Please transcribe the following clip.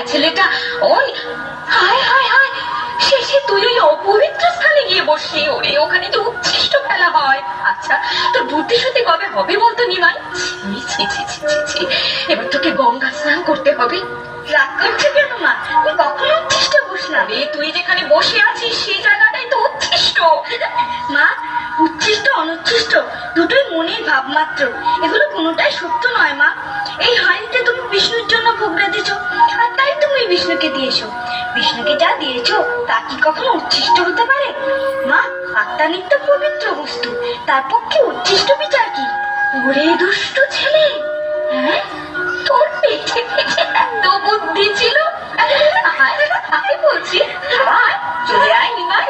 ছেলেটা ওই হায় হায় হায় শেষে তুই ওই অপবিত্র স্থানে গিয়ে বসলি। ওরে ওখানে তো উচ্ছিষ্ট ফেলা হয়। আচ্ছা তোর বুদ্ধি শুদ্ধি কবে হবে বলতো নিমাই? ছি ছি ছি ছি ছি, এবার তোকে গঙ্গা স্নান করতে হবে। রাগ করছে কেন মা? আমি কখনো উচ্ছিষ্ট বসলাম? রে তুই যেখানে বসে আছিস সেই জায়গাটাই তো উচ্ছিষ্ট। মা, উচ্ছিষ্ট অনুচ্ছিষ্ট দুটোই মনের ভাব মাত্র, এগুলো কোনোটাই সত্য নয় মা। এই হাঁড়িতে তুমি বিষ্ণুর জন্য ভোগ রেঁধেছ, আর তাই তুমি বিষ্ণুকে দিয়েছো। বিষ্ণুকে যা দিয়েছো তা কি কখনো উচ্ছিষ্ট হতে পারে? মা, আত্মা নিত্য পবিত্র বস্তু, তার পক্ষে উচ্ছিষ্ট বিচার কি? ওরে দুষ্ট ছেলে, হ্যাঁ তোর পেটে এত বুদ্ধি ছিল? আয় বলছি, আয় চলে আয় নিমাই।